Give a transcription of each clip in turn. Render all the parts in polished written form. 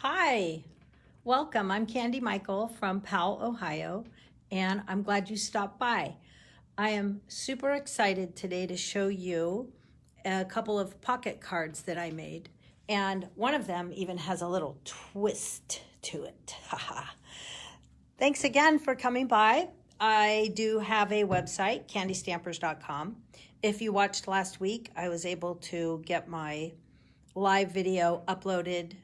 Hi, welcome. I'm Candy Michael from Powell, Ohio, and I'm glad you stopped by. I am super excited today to show you a couple of pocket cards that I made, and one of them even has a little twist to it. Haha. Thanks again for coming by. I do have a website, candystampers.com. If you watched last week, I was able to get my live video uploaded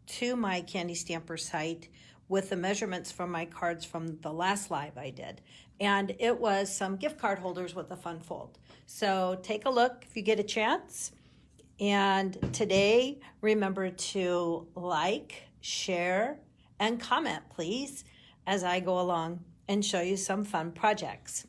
to my Candy Stamper site with the measurements from my cards from the last live I did. And it was some gift card holders with a fun fold. So take a look if you get a chance. And today, remember to like, share, and comment, please, as I go along and show you some fun projects.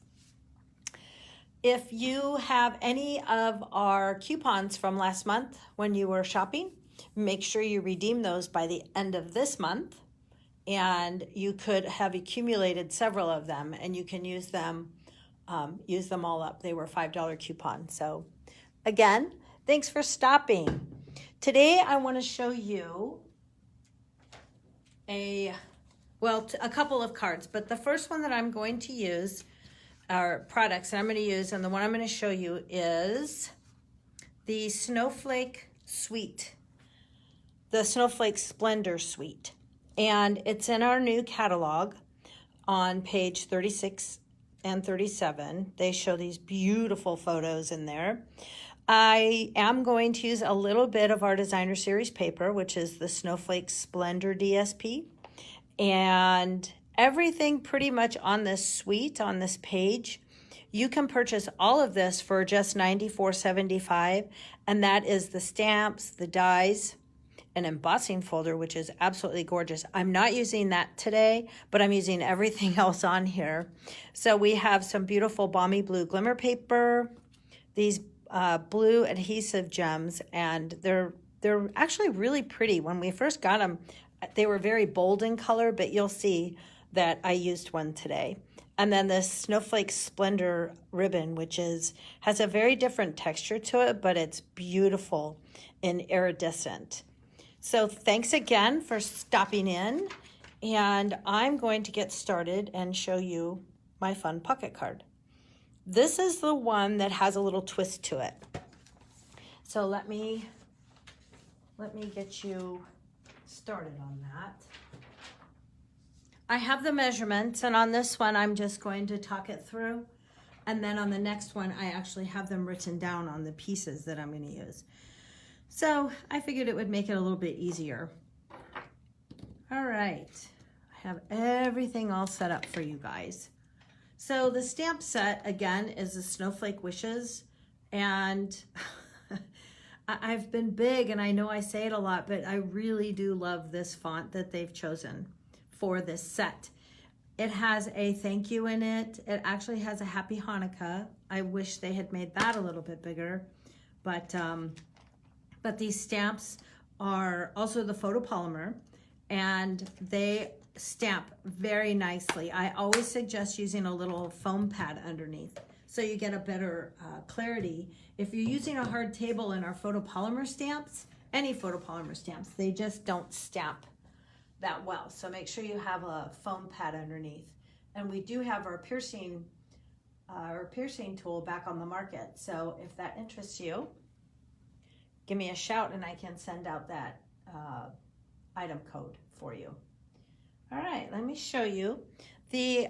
If you have any of our coupons from last month when you were shopping, make sure you redeem those by the end of this month. And you could have accumulated several of them and you can use them all up. They were $5 coupons. So again, thanks for stopping. Today I want to show you a couple of cards, but the first one that I'm going to use are products that I'm going to use, and the one I'm going to show you is the Snowflake Suite, the Snowflake Splendor Suite. And it's in our new catalog on page 36 and 37. They show these beautiful photos in there. I am going to use a little bit of our designer series paper, which is the Snowflake Splendor DSP. And everything pretty much on this suite, on this page, you can purchase all of this for just $94.75, and that is the stamps, the dies, an embossing folder, which is absolutely gorgeous. I'm not using that today, but I'm using everything else on here. So we have some beautiful balmy blue glimmer paper, these blue adhesive gems, and they're actually really pretty. When we first got them, they were very bold in color, but you'll see that I used one today. And then this Snowflake Splendor ribbon, which has a very different texture to it, but it's beautiful and iridescent. So thanks again for stopping in, and I'm going to get started and show you my fun pocket card. This is the one that has a little twist to it. So let me get you started on that. I have the measurements, and on this one I'm just going to talk it through, and then on the next one I actually have them written down on the pieces that I'm going to use. So I figured it would make it a little bit easier. All right, I have everything all set up for you guys. So the stamp set again is the Snowflake Wishes, and I've been big, and I know I say it a lot, but I really do love this font that they've chosen for this set. It has a thank you in it. It actually has a happy Hanukkah. I wish they had made that a little bit bigger, but these stamps are also the photopolymer, and they stamp very nicely. I always suggest using a little foam pad underneath so you get a better clarity. If you're using a hard table in our photopolymer stamps, any photopolymer stamps, they just don't stamp that well. So make sure you have a foam pad underneath. And we do have our piercing tool back on the market. So if that interests you, give me a shout and I can send out that item code for you. All right, let me show you. The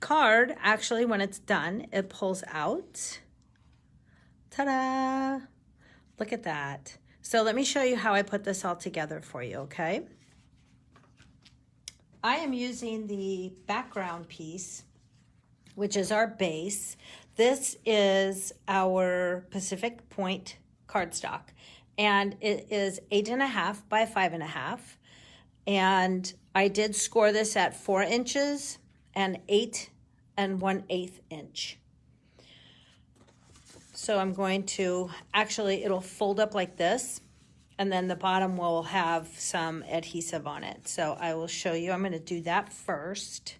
card, actually, when it's done, it pulls out. Ta-da! Look at that. So let me show you how I put this all together for you, okay? I am using the background piece, which is our base. This is our Pacific Point cardstock, and it is 8.5 by 5.5. And I did score this at 4 inches and 8 1/8 inch. So I'm going to, actually it'll fold up like this, and then the bottom will have some adhesive on it. So I will show you. I'm going to do that first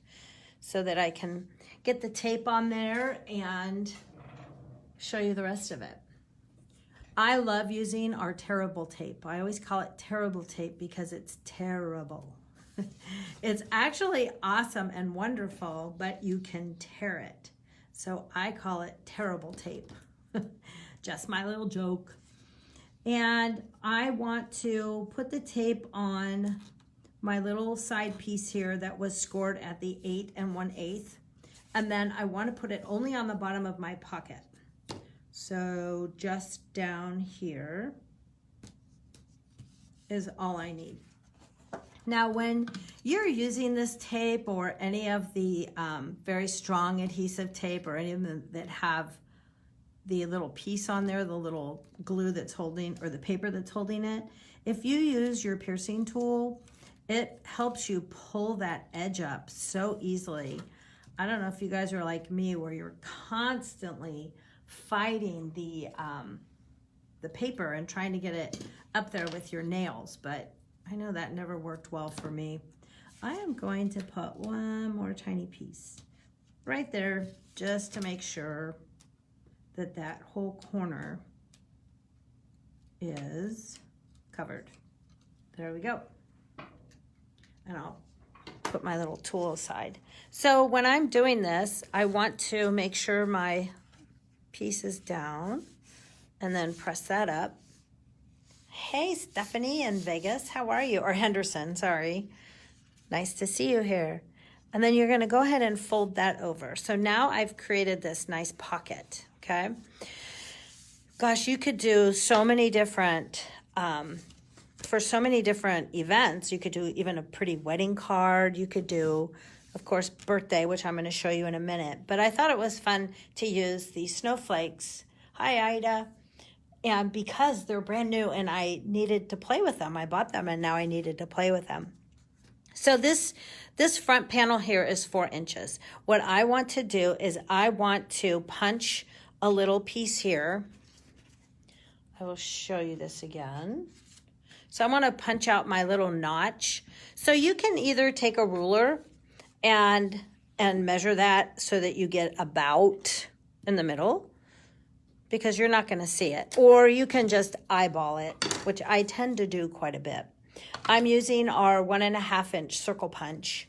so that I can get the tape on there and show you the rest of it. I love using our tearable tape. I always call it tearable tape because it's terrible. It's actually awesome and wonderful, but you can tear it. So I call it tearable tape. Just my little joke. And I want to put the tape on my little side piece here that was scored at the 8 1/8. And then I want to put it only on the bottom of my pocket. So just down here is all I need. Now, when you're using this tape or any of the very strong adhesive tape or any of them that have the little piece on there, the little glue that's holding, or the paper that's holding it, if you use your piercing tool, it helps you pull that edge up so easily. I don't know if you guys are like me where you're constantly fighting the paper and trying to get it up there with your nails, but I know that never worked well for me. I am going to put one more tiny piece right there just to make sure that that whole corner is covered. There we go. And I'll put my little tool aside. So when I'm doing this, I want to make sure my piece is down and then press that up. Hey, Stephanie in Vegas, how are you? Or Henderson, sorry. Nice to see you here. And then you're gonna go ahead and fold that over. So now I've created this nice pocket, okay? Gosh, you could do so many different, for so many different events. You could do even a pretty wedding card. You could do, of course, birthday, which I'm gonna show you in a minute. But I thought it was fun to use the snowflakes. Hi, Ida. And because they're brand new and I needed to play with them, I bought them and now I needed to play with them. So this front panel here is 4 inches. What I want to do is I want to punch a little piece here. I will show you this again. So I want to punch out my little notch. So you can either take a ruler and measure that so that you get about in the middle, because you're not going to see it. Or you can just eyeball it, which I tend to do quite a bit. I'm using our 1.5 inch circle punch.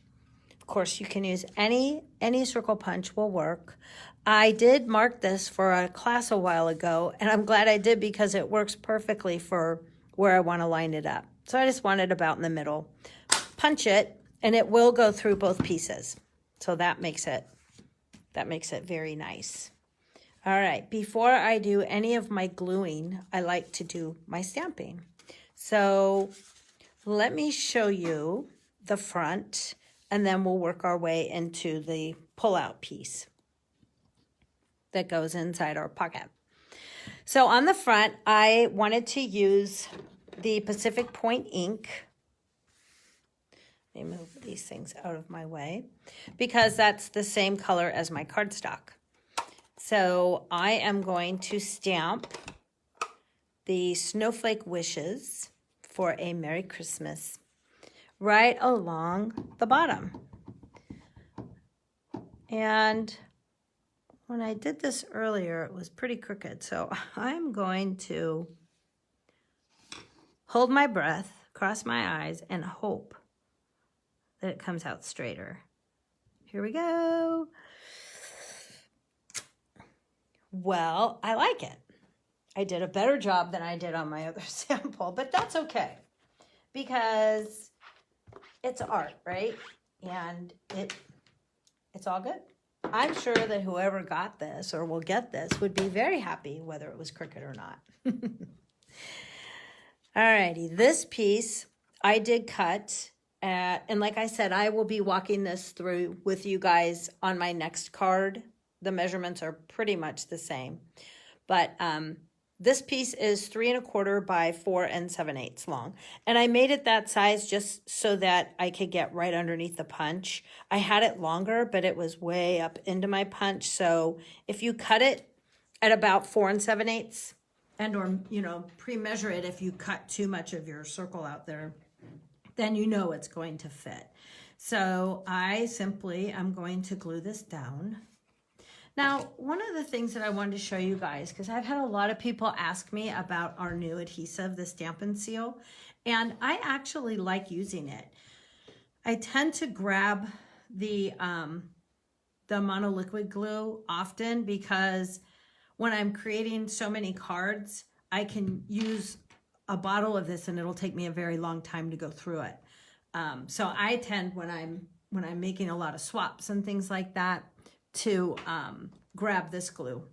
Of course, you can use any circle punch will work. I did mark this for a class a while ago, and I'm glad I did because it works perfectly for where I want to line it up. So I just want it about in the middle. Punch it, and it will go through both pieces. So that makes it very nice. All right, before I do any of my gluing, I like to do my stamping. So let me show you the front, and then we'll work our way into the pull-out piece that goes inside our pocket. So on the front, I wanted to use the Pacific Point ink. Let me move these things out of my way because that's the same color as my cardstock. So I am going to stamp the Snowflake Wishes for a Merry Christmas right along the bottom. And when I did this earlier, it was pretty crooked. So I'm going to hold my breath, cross my eyes, and hope that it comes out straighter. Here we go. Well, I like it. I did a better job than I did on my other sample, but that's okay because it's art, right? And it's all good. I'm sure that whoever got this or will get this would be very happy whether it was crooked or not. Alrighty, this piece I did cut, and like I said, I will be walking this through with you guys on my next card. The measurements are pretty much the same, but this piece is 3 1/4 by 4 7/8 long, and I made it that size just so that I could get right underneath the punch. I had it longer, but it was way up into my punch. So if you cut it at about 4 7/8, and or pre-measure it if you cut too much of your circle out there, then you know it's going to fit. So I simply am going to glue this down. Now, one of the things that I wanted to show you guys, because I've had a lot of people ask me about our new adhesive, the Stamp and Seal, and I actually like using it. I tend to grab the monoliquid glue often because when I'm creating so many cards, I can use a bottle of this and it'll take me a very long time to go through it. So I tend, when I'm making a lot of swaps and things like that, to grab this glue.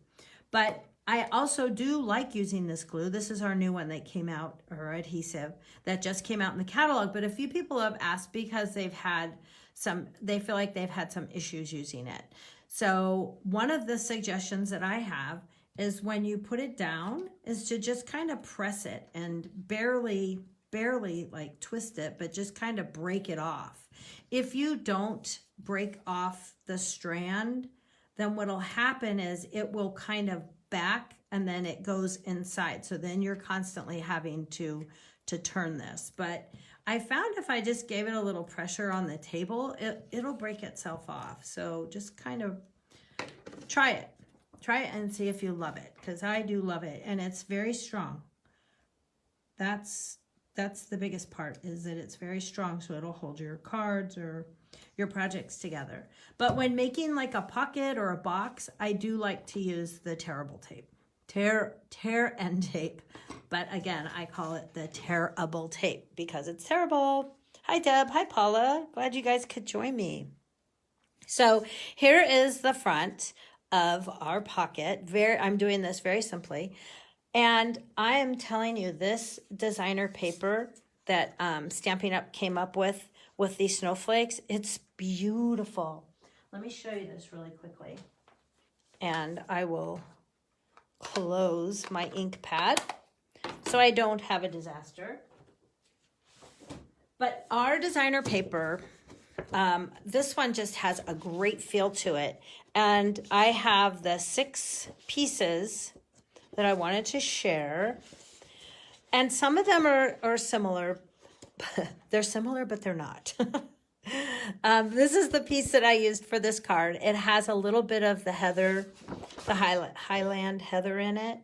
But I also do like using this glue. This is our new one that came out, or adhesive, that just came out in the catalog. But a few people have asked because they feel like they've had some issues using it. So one of the suggestions that I have is when you put it down is to just kind of press it and barely like twist it, but just kind of break it off. If you don't break off the strand, then what'll happen is it will kind of back and then it goes inside. So then you're constantly having to turn this. But I found if I just gave it a little pressure on the table, it'll break itself off. So just kind of try it. Try it and see if you love it, because I do love it. And it's very strong. That's the biggest part, is that it's very strong, so it'll hold your cards or your projects together. But when making like a pocket or a box, I do like to use the tearable tape. Tear and tape. But again, I call it the tearable tape because it's terrible. Hi Deb, hi Paula. Glad you guys could join me. So here is the front of our pocket. I'm doing this very simply. And I am telling you, this designer paper that Stampin' Up! Came up with these snowflakes, it's beautiful. Let me show you this really quickly. And I will close my ink pad so I don't have a disaster. But our designer paper, this one just has a great feel to it. And I have the 6 pieces that I wanted to share. And some of them are similar. They're similar, but they're not. This is the piece that I used for this card. It has a little bit of the heather, the Highland heather in it.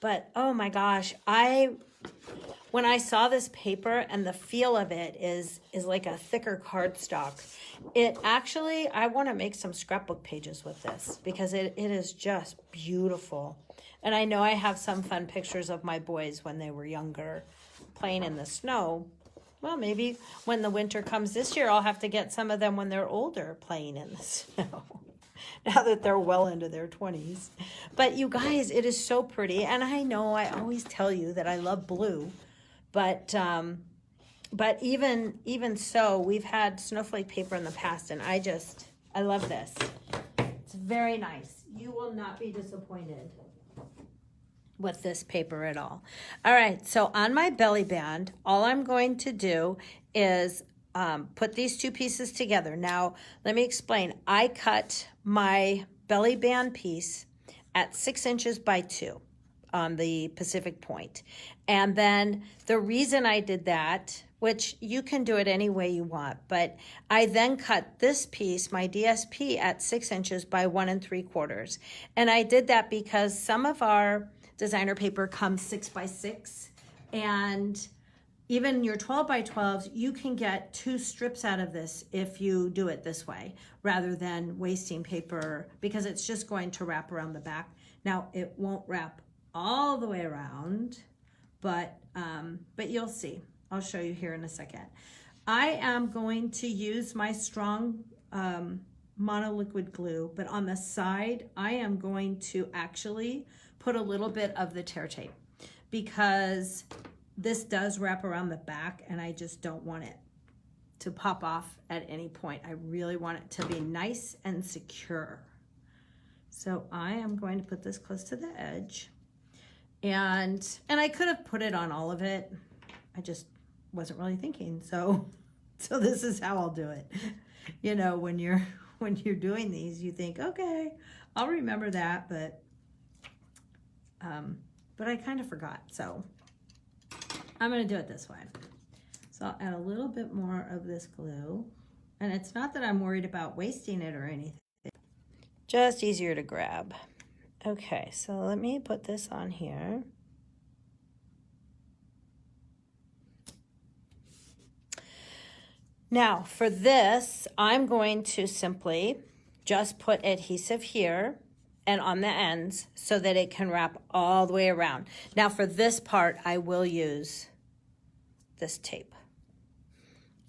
But oh my gosh, when I saw this paper and the feel of it is like a thicker cardstock. It actually, I want to make some scrapbook pages with this because it is just beautiful. And I know I have some fun pictures of my boys when they were younger playing in the snow. Well, maybe when the winter comes this year, I'll have to get some of them when they're older playing in the snow. Now that they're well into their 20s. But you guys, it is so pretty. And I know I always tell you that I love blue. But even so, we've had snowflake paper in the past, and I love this. It's very nice. You will not be disappointed with this paper at all. All right, so on my belly band, all I'm going to do is put these 2 pieces together. Now, let me explain. I cut my belly band piece at 6 inches by 2 on the Pacific point. And then the reason I did that, which you can do it any way you want, but I then cut this piece, my DSP, at 6 inches by 1 3/4. And I did that because some of our designer paper comes 6 by 6, and even your 12 by 12s, you can get 2 strips out of this if you do it this way, rather than wasting paper, because it's just going to wrap around the back. Now, it won't wrap all the way around, but you'll see. I'll show you here in a second. I am going to use my strong monoliquid glue, but on the side, I am going to actually put a little bit of the tear tape because this does wrap around the back and I just don't want it to pop off at any point. I really want it to be nice and secure. So I am going to put this close to the edge, and I could have put it on all of it. I just wasn't really thinking. So this is how I'll do it. You know, when you're doing these, you think, okay, I'll remember that, but I kind of forgot. So I'm going to do it this way. So I'll add a little bit more of this glue. And it's not that I'm worried about wasting it or anything. Just easier to grab. Okay, so let me put this on here. Now for this, I'm going to simply just put adhesive here and on the ends so that it can wrap all the way around. Now for this part, I will use this tape.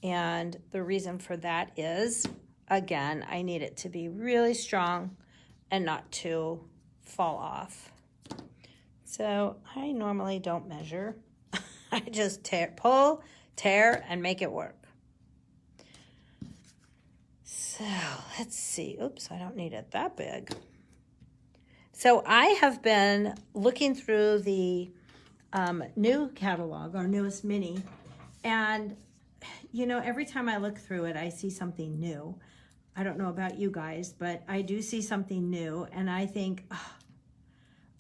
And the reason for that is, again, I need it to be really strong and not to fall off. So I normally don't measure. I just pull, tear, and make it work. So let's see. Oops, I don't need it that big. So I have been looking through the new catalog, our newest mini, and you know, every time I look through it, I see something new. I don't know about you guys, but I do see something new, and I think, oh,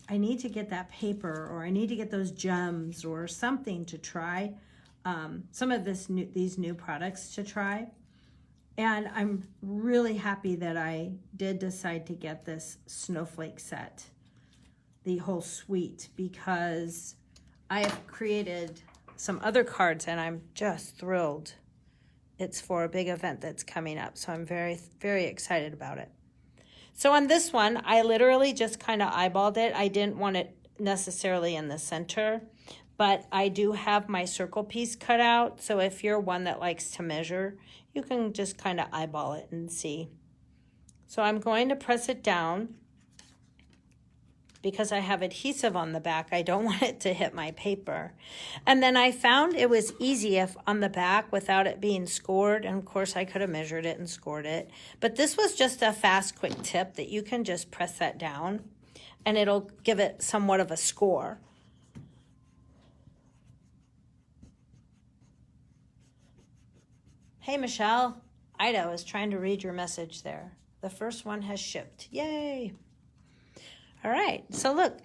I need to get that paper, or I need to get those gems or something to try, some of these new products to try. And I'm really happy that I did decide to get this Snowflake set, the whole suite, because I have created some other cards and I'm just thrilled. It's for a big event that's coming up, so I'm very, very excited about it. So on this one, I literally just kind of eyeballed it. I didn't want it necessarily in the center, but I do have my circle piece cut out. So if you're one that likes to measure, you can just kind of eyeball it and see. So I'm going to press it down because I have adhesive on the back. I don't want it to hit my paper. And then I found it was easy if on the back without it being scored. And of course I could have measured it and scored it. But this was just a fast, quick tip that you can just press that down and it'll give it somewhat of a score. Hey, Michelle. Ida was trying to read your message there. The first one has shipped. Yay. All right. So look,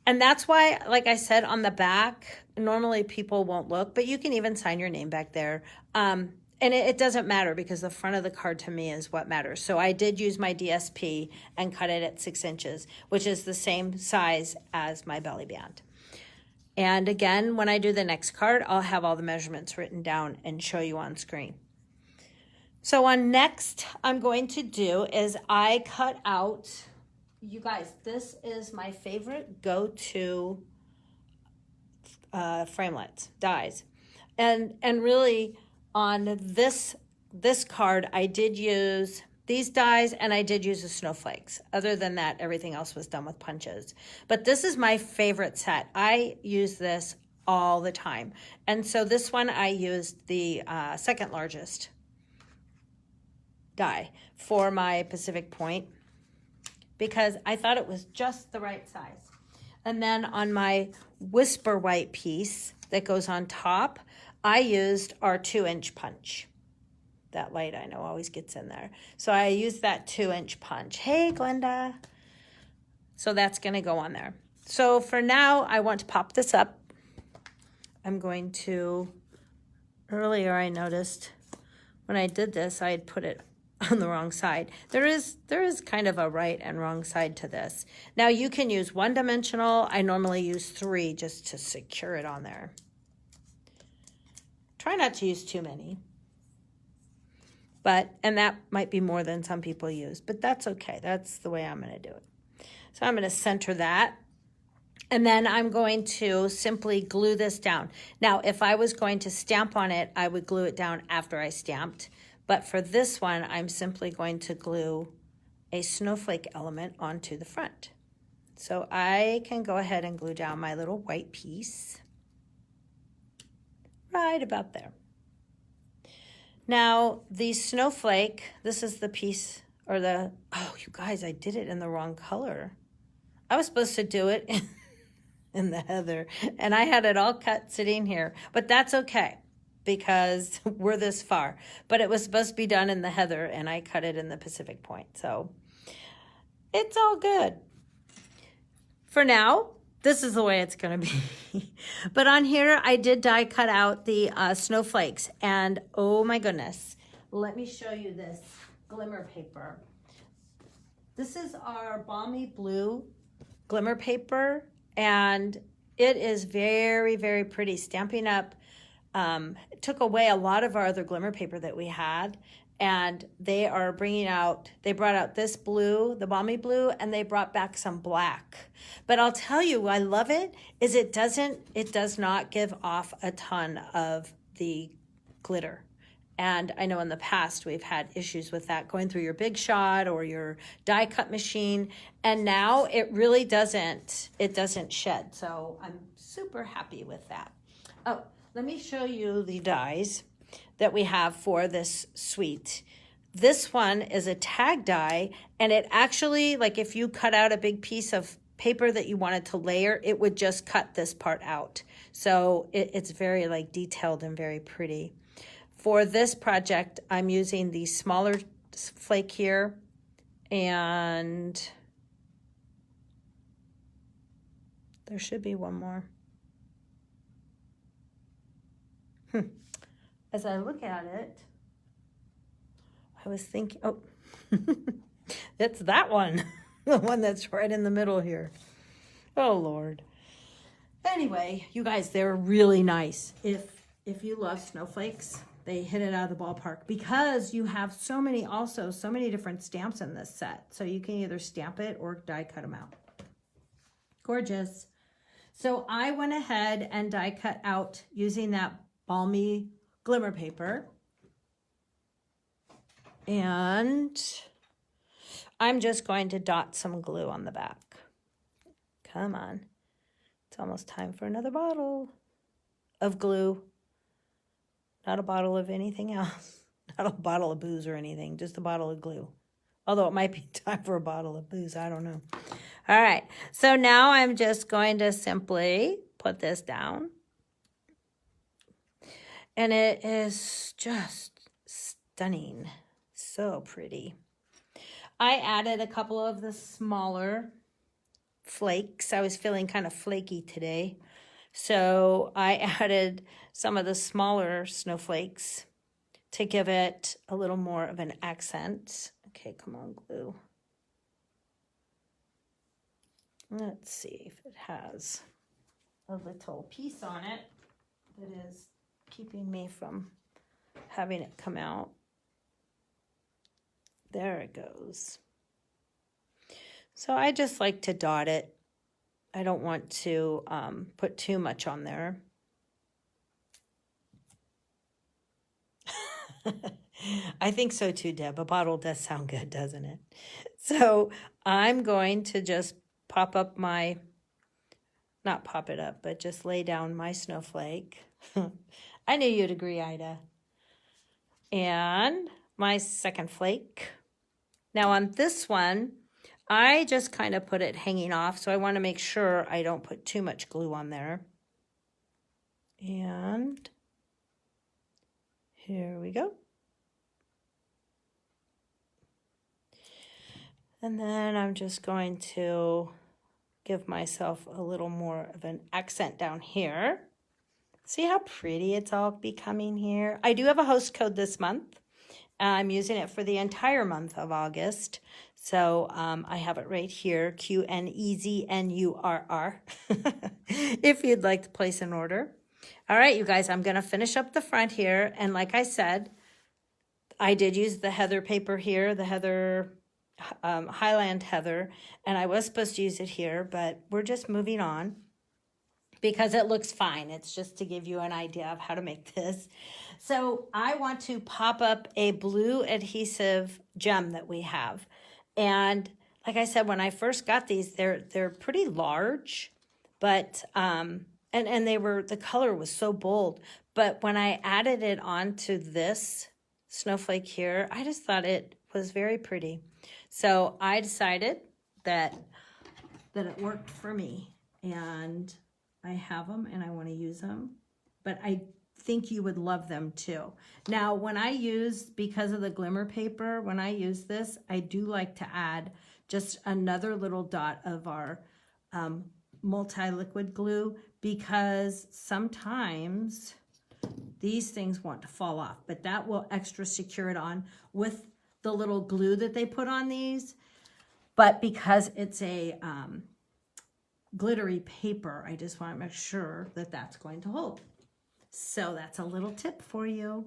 and that's why, like I said, on the back, normally people won't look, but you can even sign your name back there. And it doesn't matter because the front of the card to me is what matters. So I did use my DSP and cut it at 6 inches, which is the same size as my belly band. And again, when I do the next card, I'll have all the measurements written down and show you on screen. So on next, I'm going to do is I cut out, you guys, this is my favorite go-to framelits, dies. And really on this card, I did use these dies and I did use the snowflakes. Other than that, everything else was done with punches. But this is my favorite set. I use this all the time. And so this one, I used the second largest die for my Pacific Point because I thought it was just the right size. And then on my Whisper White piece that goes on top, I used our 2-inch punch. That light I know always gets in there. So I used that 2-inch punch. Hey, Glenda. So that's going to go on there. So for now, I want to pop this up. I'm going to, earlier I noticed when I did this, I had put it on the wrong side. There is kind of a right and wrong side to this. Now you can use one-dimensional. I normally use 3 just to secure it on there. Try not to use too many. And that might be more than some people use, but that's okay. That's the way I'm going to do it. So I'm going to center that. And then I'm going to simply glue this down. Now, if I was going to stamp on it, I would glue it down after I stamped. But for this one, I'm simply going to glue a snowflake element onto the front. So I can go ahead and glue down my little white piece right about there. Now, the snowflake, this is the piece, or the, oh, you guys, I did it in the wrong color. I was supposed to do it in the heather, and I had it all cut sitting here, but that's okay because we're this far. But it was supposed to be done in the heather, and I cut it in the Pacific Point, so it's all good. For now, this is the way it's going to be. But on here, I did die cut out the snowflakes. And oh my goodness, let me show you this glimmer paper. This is our Balmy Blue glimmer paper, and it is very, very pretty. Stampin' Up! Took away a lot of our other glimmer paper that we had, and they brought out this blue, the Balmy Blue, and they brought back some black. But I'll tell you, I love it, is it does not give off a ton of the glitter. And I know in the past we've had issues with that going through your Big Shot or your die cut machine. And now it really doesn't shed. So I'm super happy with that. Oh, let me show you the dies that we have for this suite. This one is a tag die, and it actually, like if you cut out a big piece of paper that you wanted to layer, it would just cut this part out. So it's very like detailed and very pretty. For this project, I'm using the smaller flake here, and there should be one more. As I look at it, I was thinking, oh, it's that one, the one that's right in the middle here. Oh, Lord. Anyway, you guys, they're really nice. If you love snowflakes, they hit it out of the ballpark because you have so many different stamps in this set. So you can either stamp it or die cut them out. Gorgeous. So I went ahead and die cut out using that Balmy glimmer paper. And I'm just going to dot some glue on the back. Come on. It's almost time for another bottle of glue. Not a bottle of anything else. Not a bottle of booze or anything, just a bottle of glue. Although it might be time for a bottle of booze, I don't know. All right, so now I'm just going to simply put this down. And it is just stunning. So pretty. I added a couple of the smaller flakes. I was feeling kind of flaky today. So I added some of the smaller snowflakes to give it a little more of an accent. Okay, come on, glue. Let's see if it has a little piece on it that is keeping me from having it come out. There it goes. So I just like to dot it. I don't want to put too much on there. I think so too, Deb. A bottle does sound good, doesn't it? So I'm going to just pop up my, not pop it up, but just lay down my snowflake. I knew you'd agree, Ida. And my second flake. Now on this one, I just kind of put it hanging off, so I want to make sure I don't put too much glue on there. And here we go. And then I'm just going to give myself a little more of an accent down here. See how pretty it's all becoming here? I do have a host code this month. I'm using it for the entire month of August. So I have it right here, QNEZNURR, if you'd like to place an order. All right, you guys, I'm going to finish up the front here. And like I said, I did use the heather paper here, the heather, Highland heather, and I was supposed to use it here, but we're just moving on because it looks fine. It's just to give you an idea of how to make this. So I want to pop up a blue adhesive gem that we have. And like I said, when I first got these, they're pretty large, but and the color was so bold. But when I added it onto this snowflake here, I just thought it was very pretty. So I decided that it worked for me, and I have them and I want to use them, but I think you would love them too. Now, when I use, because of the glimmer paper, when I use this, I do like to add just another little dot of our multi-liquid glue, because sometimes these things want to fall off, but that will extra secure it on with the little glue that they put on these. But because it's a glittery paper, I just want to make sure that that's going to hold. So that's a little tip for you.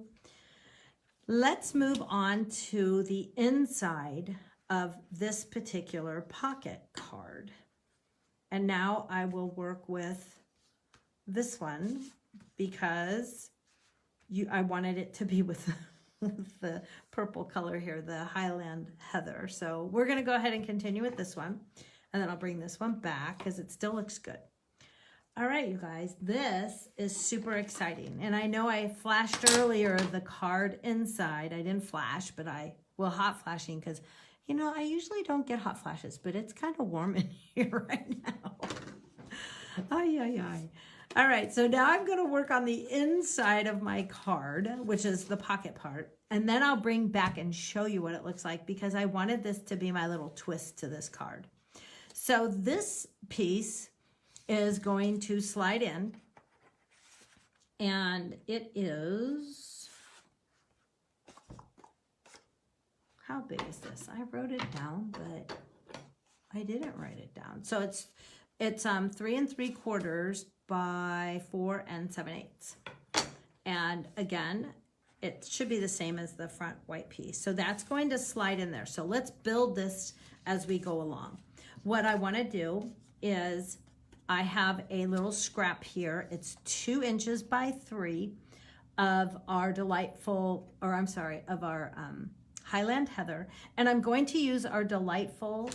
Let's move on to the inside of this particular pocket card. And now I will work with this one because I wanted it to be with the purple color here, the Highland Heather. So we're going to go ahead and continue with this one. And then I'll bring this one back because it still looks good. All right, you guys, this is super exciting. And I know I flashed earlier the card inside. I didn't flash, but I will hot flashing because, you know, I usually don't get hot flashes, but it's kind of warm in here right now. Ay, ay, ay. All right, so now I'm going to work on the inside of my card, which is the pocket part. And then I'll bring back and show you what it looks like because I wanted this to be my little twist to this card. So this piece is going to slide in, and it is, how big is this? I wrote it down, but I didn't write it down. So it's 3 3/4 by 4 7/8. And again, it should be the same as the front white piece. So that's going to slide in there. So let's build this as we go along. What I want to do is I have a little scrap here. It's 2 inches by 3 of our of our Highland Heather. And I'm going to use our delightful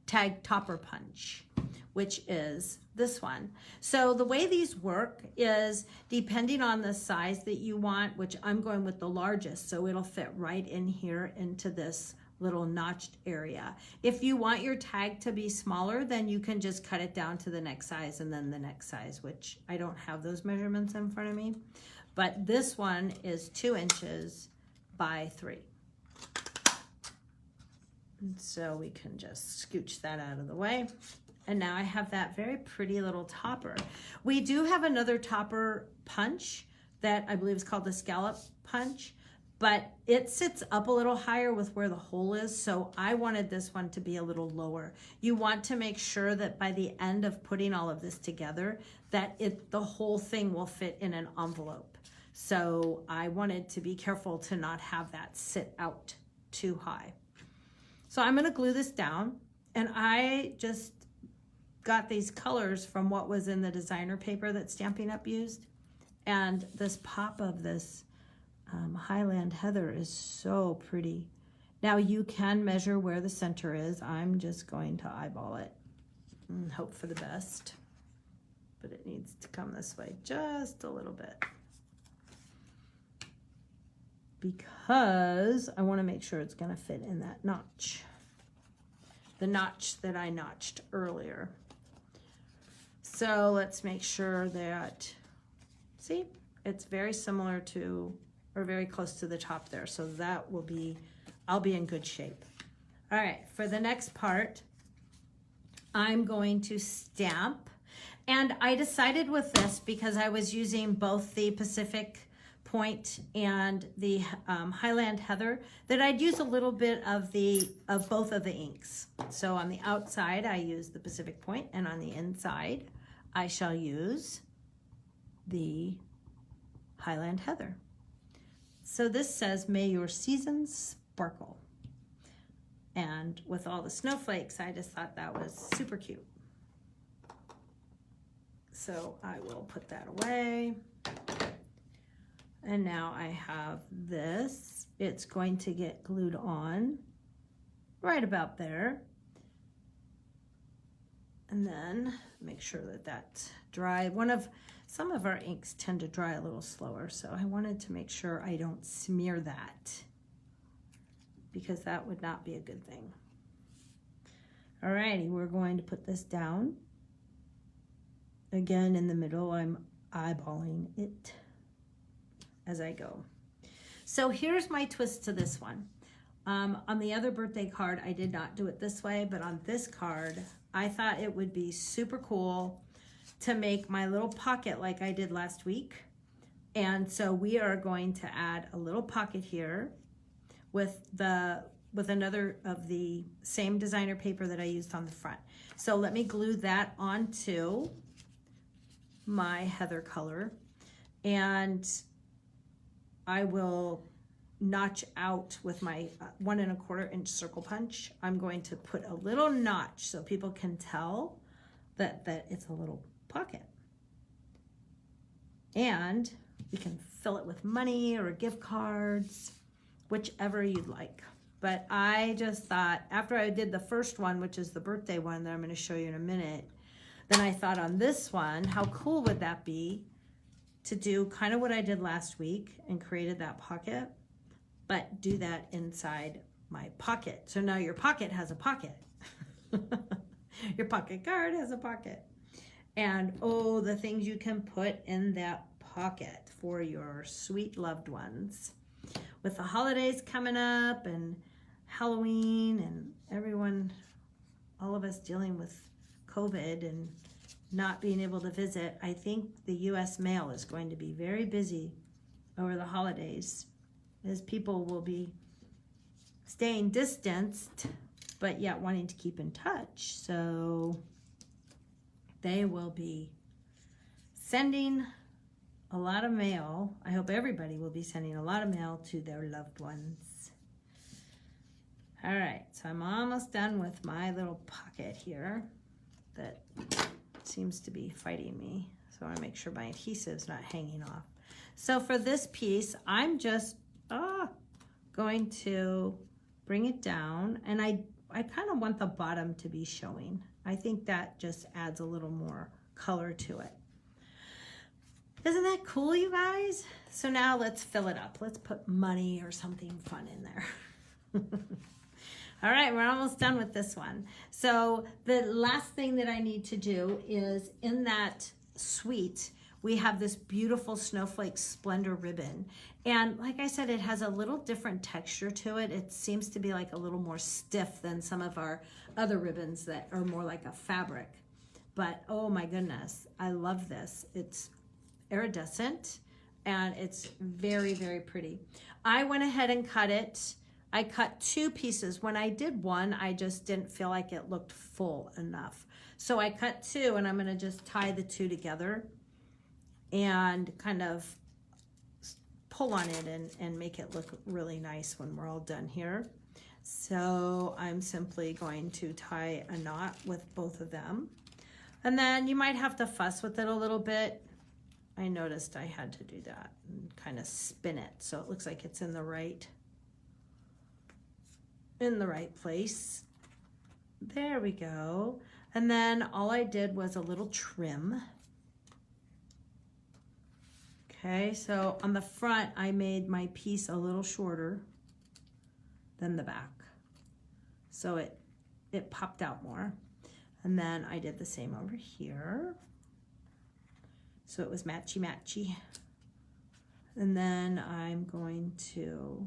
tag topper punch, which is this one. So the way these work is depending on the size that you want, which I'm going with the largest, so it'll fit right in here into this little notched area. If you want your tag to be smaller, then you can just cut it down to the next size and then the next size, which I don't have those measurements in front of me. But this one is 2 inches by 3. And so we can just scooch that out of the way. And now I have that very pretty little topper. We do have another topper punch that I believe is called the scallop punch, but it sits up a little higher with where the hole is, so I wanted this one to be a little lower. You want to make sure that by the end of putting all of this together, that the whole thing will fit in an envelope. So I wanted to be careful to not have that sit out too high. So I'm gonna glue this down, and I just got these colors from what was in the designer paper that Stampin' Up! Used. And this pop of this Highland Heather is so pretty. Now you can measure where the center is. I'm just going to eyeball it and hope for the best. But it needs to come this way just a little bit, because I want to make sure it's going to fit in that notch. The notch that I notched earlier. So let's make sure that, see, it's very similar to, or very close to the top there. So that will be, I'll be in good shape. All right, for the next part, I'm going to stamp. And I decided with this because I was using both the Pacific Point and the Highland Heather that I'd use a little bit of both of the inks. So on the outside, I use the Pacific Point, and on the inside, I shall use the Highland Heather. So this says, "May your seasons sparkle." And with all the snowflakes, I just thought that was super cute. So I will put that away. And now I have this. It's going to get glued on right about there. And then make sure that that's dry. Some of our inks tend to dry a little slower, so I wanted to make sure I don't smear that, because that would not be a good thing. Alrighty, we're going to put this down. Again, in the middle, I'm eyeballing it as I go. So here's my twist to this one. On the other birthday card, I did not do it this way, but on this card, I thought it would be super cool to make my little pocket like I did last week. And so we are going to add a little pocket here with the with another of the same designer paper that I used on the front. So let me glue that onto my heather color, and I will notch out with my 1 1/4 inch circle punch. I'm going to put a little notch so people can tell that it's a little pocket. And we can fill it with money or gift cards, whichever you'd like. But I just thought, after I did the first one, which is the birthday one that I'm going to show you in a minute, then I thought on this one, how cool would that be to do kind of what I did last week and created that pocket, but do that inside my pocket. So now your pocket has a pocket. Your pocket card has a pocket. And oh, the things you can put in that pocket for your sweet loved ones. With the holidays coming up and Halloween and everyone, all of us dealing with COVID and not being able to visit, I think the U.S. mail is going to be very busy over the holidays, as people will be staying distanced, but yet wanting to keep in touch. So they will be sending a lot of mail. I hope everybody will be sending a lot of mail to their loved ones. All right, so I'm almost done with my little pocket here that seems to be fighting me. So I want to make sure my adhesive's not hanging off. So for this piece, I'm just going to bring it down, and I kind of want the bottom to be showing. I think that just adds a little more color to it. Isn't that cool, you guys? So now let's fill it up. Let's put money or something fun in there. All right, we're almost done with this one. So the last thing that I need to do is, in that suite, we have this beautiful Snowflake Splendor ribbon. And like I said, it has a little different texture to it. It seems to be like a little more stiff than some of our other ribbons that are more like a fabric. But oh my goodness, I love this. It's iridescent and it's very, very pretty. I went ahead and cut it. I cut 2 pieces. When I did one, I just didn't feel like it looked full enough. So I cut 2, and I'm going to just tie the 2 together and kind of pull on it and make it look really nice when we're all done here. So I'm simply going to tie a knot with both of them. And then you might have to fuss with it a little bit. I noticed I had to do that and kind of spin it so it looks like it's in the right place. There we go. And then all I did was a little trim. Okay, so on the front, I made my piece a little shorter than the back. So it popped out more. And then I did the same over here. So it was matchy-matchy. And then I'm going to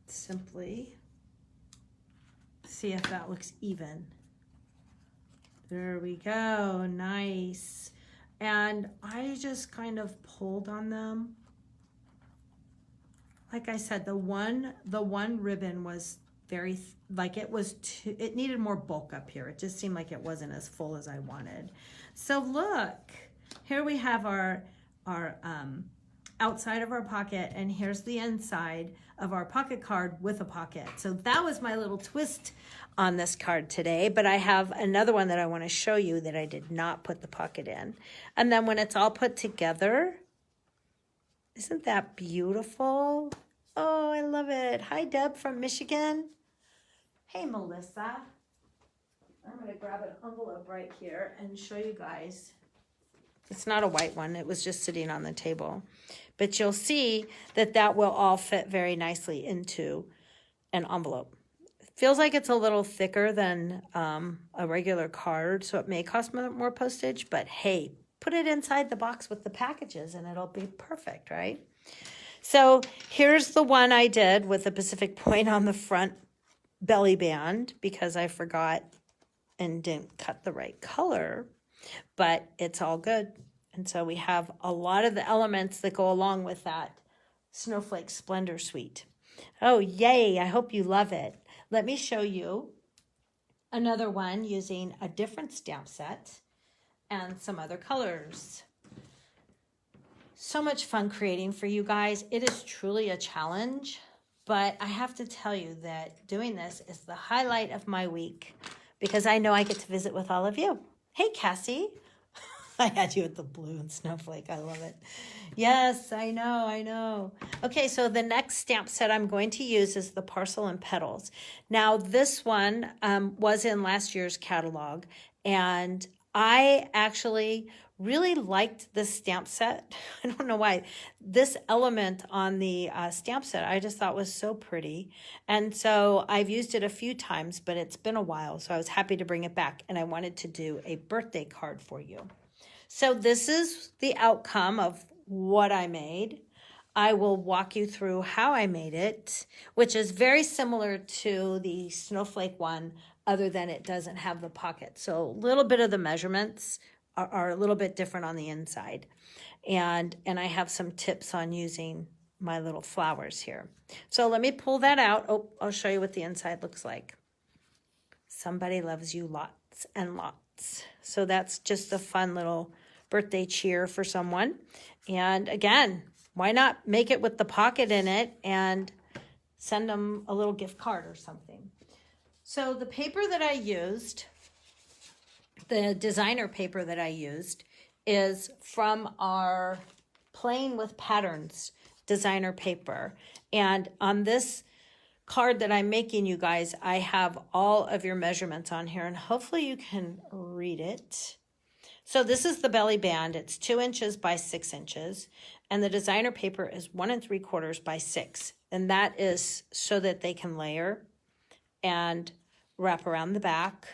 simply see if that looks even. There we go, nice. And I just kind of pulled on them. Like I said, the one ribbon was very, it needed more bulk up here. It just seemed like it wasn't as full as I wanted. So look, here we have our outside of our pocket, and here's the inside of our pocket card with a pocket. So that was my little twist on this card today, but I have another one that I want to show you that I did not put the pocket in. And then when it's all put together, isn't that beautiful? Oh, I love it. Hi, Deb from Michigan. Hey, Melissa. I'm going to grab an envelope right here and show you guys. It's not a white one. It was just sitting on the table. But you'll see that that will all fit very nicely into an envelope. It feels like it's a little thicker than a regular card, so it may cost more postage. But hey, put it inside the box with the packages and it'll be perfect, right? So here's the one I did with the Pacific Point on the front belly band because I forgot and didn't cut the right color. But it's all good. And so we have a lot of the elements that go along with that Snowflake Splendor suite. Oh, yay. I hope you love it. Let me show you another one using a different stamp set and some other colors. So much fun creating for you guys. It is truly a challenge, but I have to tell you that doing this is the highlight of my week because I know I get to visit with all of you. Hey, Cassie. I had you at the blue and Snowflake. I love it. Yes, I know. Okay, so the next stamp set I'm going to use is the Parcel and Petals. Now, this one was in last year's catalog, and I actually really liked this stamp set. I don't know why. This element on the stamp set I just thought was so pretty. And so I've used it a few times, but it's been a while, so I was happy to bring it back, and I wanted to do a birthday card for you. So this is the outcome of what I made. I will walk you through how I made it, which is very similar to the Snowflake one, other than it doesn't have the pocket. So a little bit of the measurements are a little bit different on the inside. And I have some tips on using my little flowers here. So let me pull that out. Oh, I'll show you what the inside looks like. Somebody loves you lots and lots. So that's just a fun little birthday cheer for someone. And again, why not make it with the pocket in it and send them a little gift card or something. So the paper that I used, the designer paper that I used, is from our Playing with Patterns designer paper. And on this card that I'm making, you guys, I have all of your measurements on here, and hopefully you can read it. So this is the belly band. It's 2 inches by 6 inches, and the designer paper is 1 3/4 by 6. And that is so that they can layer and wrap around the back.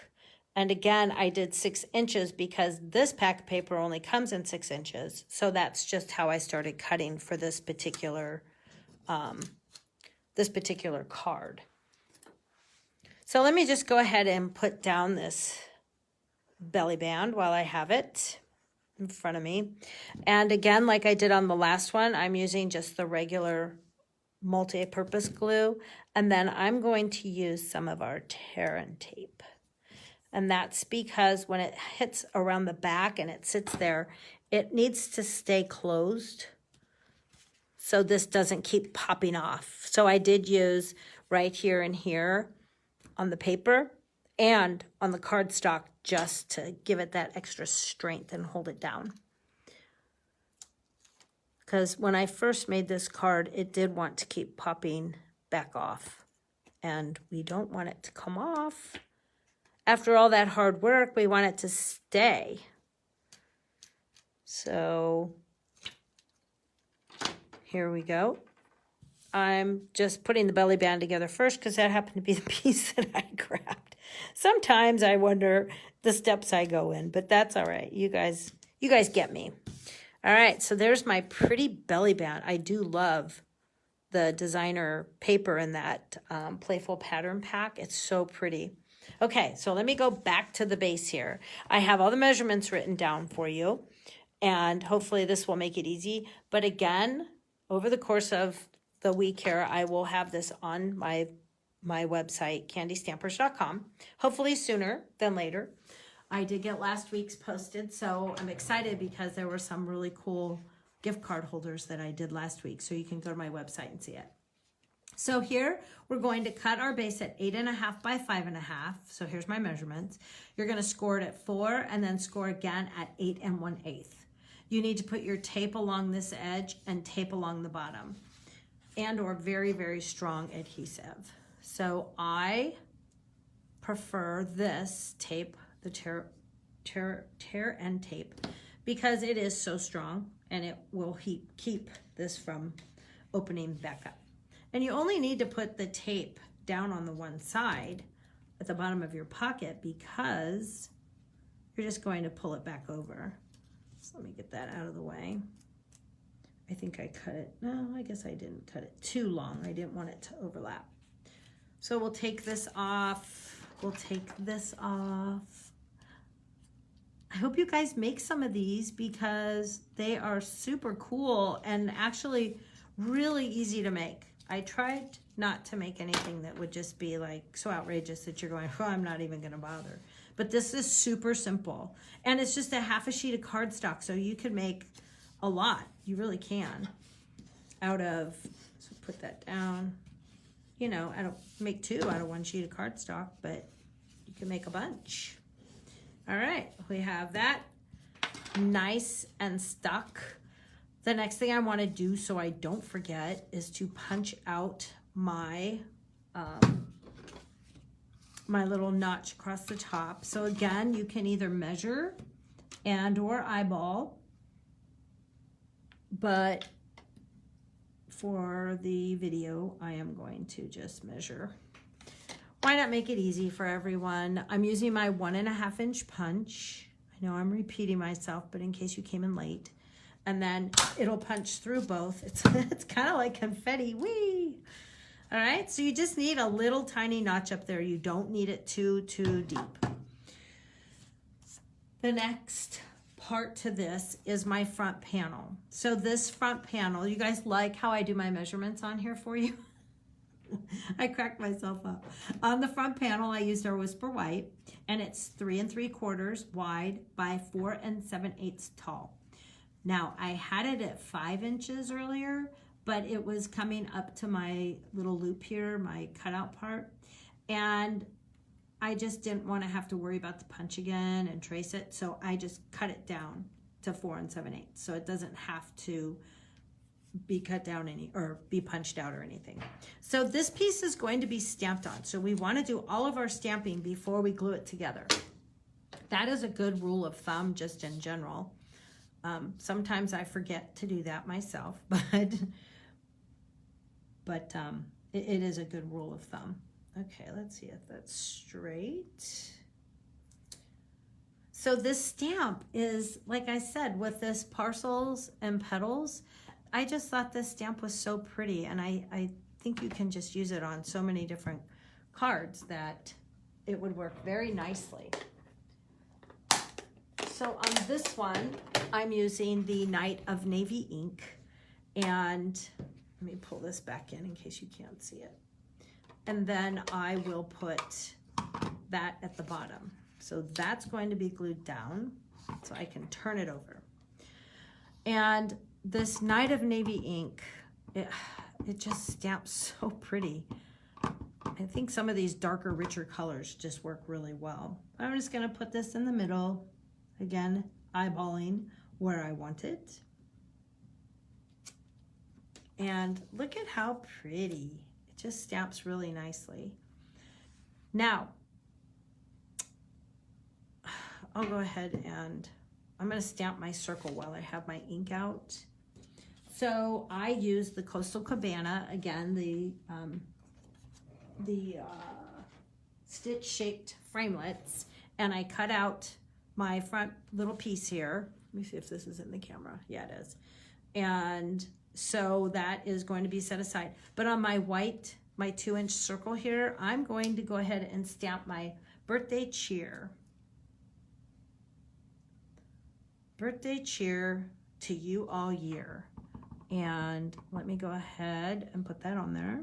And again, I did 6 inches because this pack of paper only comes in 6 inches. So that's just how I started cutting for this particular card. So let me just go ahead and put down this belly band while I have it in front of me. And again, like I did on the last one, I'm using just the regular multi-purpose glue. And then I'm going to use some of our tear and tape. And that's because when it hits around the back and it sits there, it needs to stay closed so this doesn't keep popping off. So I did use right here and here on the paper and on the cardstock just to give it that extra strength and hold it down. Because when I first made this card, it did want to keep popping back off. And we don't want it to come off. After all that hard work, we want it to stay. So here we go. I'm just putting the belly band together first because that happened to be the piece that I grabbed. Sometimes I wonder the steps I go in, but that's all right. You guys get me. All right, so there's my pretty belly band. I do love the designer paper in that playful pattern pack. It's so pretty. Okay, so let me go back to the base here. I have all the measurements written down for you, and hopefully this will make it easy. But again, over the course of the week here, I will have this on my website, candystampers.com, hopefully sooner than later. I did get last week's posted, so I'm excited because there were some really cool gift card holders that I did last week, so you can go to my website and see it. So here, we're going to cut our base at 8.5 by 5.5. So here's my measurements. You're going to score it at 4 and then score again at 8 1/8. You need to put your tape along this edge and tape along the bottom, and or very, very strong adhesive. So I prefer this tape, the tear and tape, because it is so strong and it will keep this from opening back up. And you only need to put the tape down on the one side at the bottom of your pocket because you're just going to pull it back over. So let me get that out of the way. I think I cut it. No, I guess I didn't cut it too long. I didn't want it to overlap. So we'll take this off. We'll take this off. I hope you guys make some of these because they are super cool and actually really easy to make. I tried not to make anything that would just be like so outrageous that you're going, oh, I'm not even going to bother. But this is super simple. And it's just a half a sheet of cardstock, so you could make a lot. You really can. Out of, so put that down. You know, I don't make 2 out of 1 sheet of cardstock, but you can make a bunch. All right, we have that nice and stuck. The next thing I want to do so I don't forget is to punch out my my little notch across the top. So again, you can either measure and or eyeball, but for the video, I am going to just measure. Why not make it easy for everyone? I'm using my 1.5 inch punch. I know I'm repeating myself, but in case you came in late. And then it'll punch through both. It's kind of like confetti, whee! All right, so you just need a little tiny notch up there. You don't need it too deep. The next part to this is my front panel. So this front panel, you guys like how I do my measurements on here for you? I cracked myself up. On the front panel, I used our Whisper White, and it's 3 3/4 wide by 4 7/8 tall. Now, I had it at 5 inches earlier, but it was coming up to my little loop here, my cutout part, and I just didn't want to have to worry about the punch again and trace it, so I just cut it down to 4 7/8, so it doesn't have to be cut down or be punched out or anything. So this piece is going to be stamped on, so we want to do all of our stamping before we glue it together. That is a good rule of thumb just in general. Sometimes I forget to do that myself, but it is a good rule of thumb. Okay, let's see if that's straight. So this stamp is, like I said, with this parcels and petals, I just thought this stamp was so pretty, and I think you can just use it on so many different cards that it would work very nicely. So on this one, I'm using the Night of Navy ink, and let me pull this back in case you can't see it. And then I will put that at the bottom. So that's going to be glued down so I can turn it over. And this Night of Navy ink, it just stamps so pretty. I think some of these darker, richer colors just work really well. I'm just gonna put this in the middle. Again, eyeballing where I want it. And look at how pretty. It just stamps really nicely. Now, I'll go ahead and I'm going to stamp my circle while I have my ink out. So I use the Coastal Cabana, again, the stitch-shaped framelits, and I cut out my front little piece here. Let me see if this is in the camera. Yeah, it is. And so that is going to be set aside. But on my white, my 2-inch circle here, I'm going to go ahead and stamp my birthday cheer. Birthday cheer to you all year. And let me go ahead and put that on there.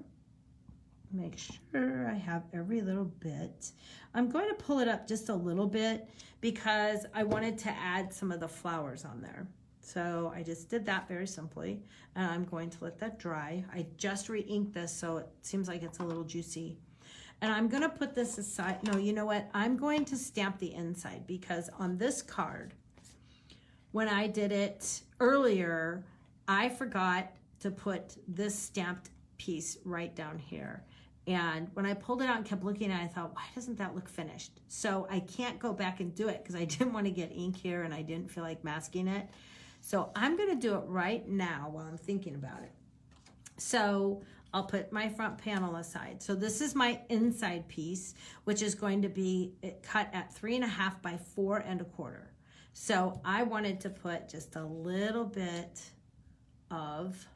Make sure I have every little bit. I'm going to pull it up just a little bit because I wanted to add some of the flowers on there. So I just did that very simply, and I'm going to let that dry. I just re-inked this, so it seems like it's a little juicy. And I'm gonna put this aside. No, you know what? I'm going to stamp the inside because on this card, when I did it earlier, I forgot to put this stamped piece right down here. And when I pulled it out and kept looking at it, I thought, why doesn't that look finished? So I can't go back and do it because I didn't want to get ink here and I didn't feel like masking it. So I'm going to do it right now while I'm thinking about it. So I'll put my front panel aside. So this is my inside piece, which is going to be cut at 3.5 by 4 1/4. So I wanted to put just a little bit of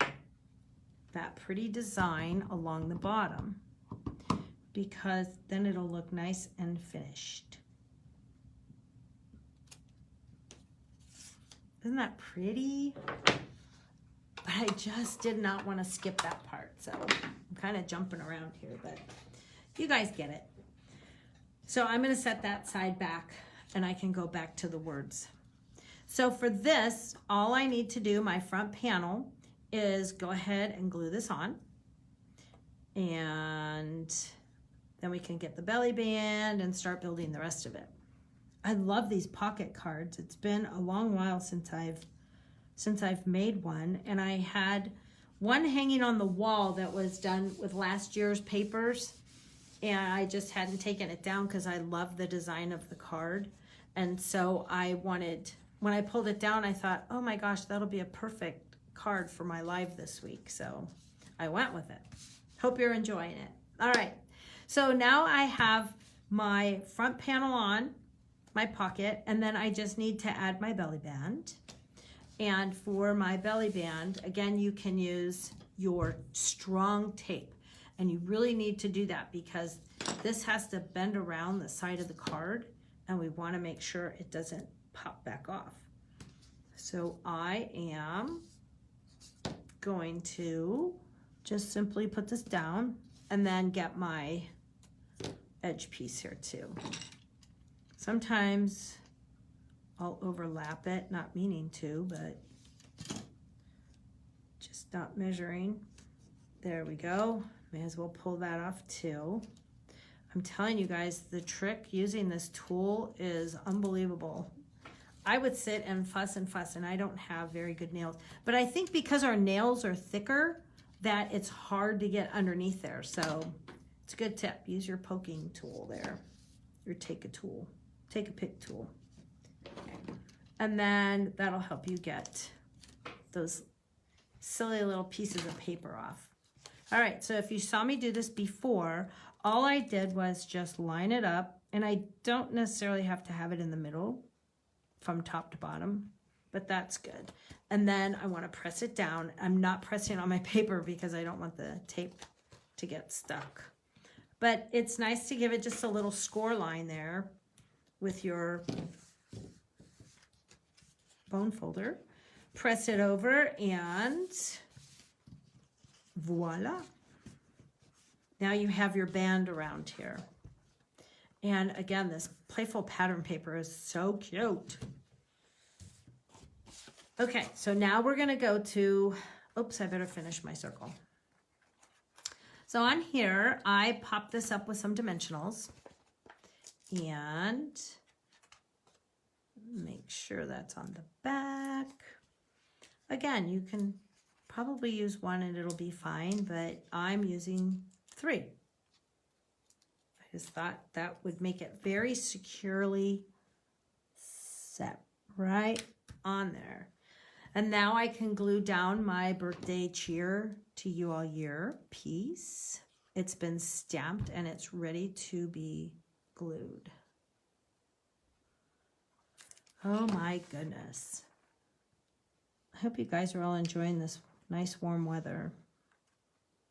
that pretty design along the bottom, because then it'll look nice and finished. Isn't that pretty? but I just did not want to skip that part. So I'm kind of jumping around here, but you guys get it. So I'm going to set that side back and I can go back to the words. So for this, all I need to do, my front panel, is go ahead and glue this on. And then we can get the belly band and start building the rest of it. I love these pocket cards. It's been a long while since I've made one, and I had one hanging on the wall that was done with last year's papers, and I just hadn't taken it down because I love the design of the card. And so I wanted, when I pulled it down, I thought, oh my gosh, that'll be a perfect card for my live this week. So I went with it. Hope you're enjoying it. All right, so now I have my front panel on, my pocket, and then I just need to add my belly band. And for my belly band, again, you can use your strong tape. And you really need to do that because this has to bend around the side of the card, and we want to make sure it doesn't pop back off. So I am going to just simply put this down and then get my edge piece here too. Sometimes I'll overlap it, not meaning to, but just not measuring. There we go. May as well pull that off too. I'm telling you guys, the trick using this tool is unbelievable. I would sit and fuss, and I don't have very good nails. But I think because our nails are thicker, that it's hard to get underneath there. So it's a good tip. Use your poking tool there, or take a pick tool. And then that'll help you get those silly little pieces of paper off. All right, so if you saw me do this before, all I did was just line it up, and I don't necessarily have to have it in the middle from top to bottom, but that's good. And then I want to press it down. I'm not pressing on my paper because I don't want the tape to get stuck. But it's nice to give it just a little score line there with your bone folder. Press it over and voila. Now you have your band around here. And again, this playful pattern paper is so cute. Okay, so now we're gonna go to, oops, I better finish my circle. So on here, I popped this up with some dimensionals and make sure that's on the back. Again, you can probably use one and it'll be fine, but I'm using 3. I just thought that would make it very securely set right on there. And now I can glue down my birthday cheer to you all year piece. It's been stamped and it's ready to be glued. Oh my goodness. I hope you guys are all enjoying this nice warm weather.